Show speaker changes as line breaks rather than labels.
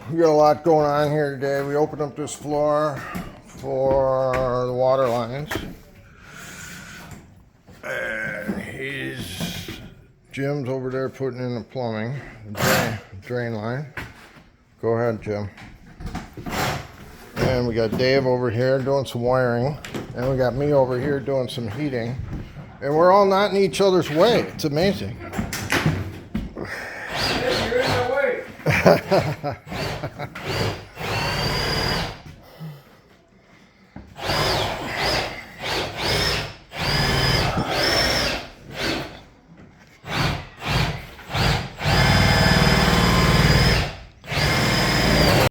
We got a lot going on here today. We opened up this floor for the water lines. And Jim's over there putting in the plumbing, drain line. Go ahead, Jim. And we got Dave over here doing some wiring. And we got me over here doing some heating. And we're all not in each other's way. It's amazing.
You're in the way.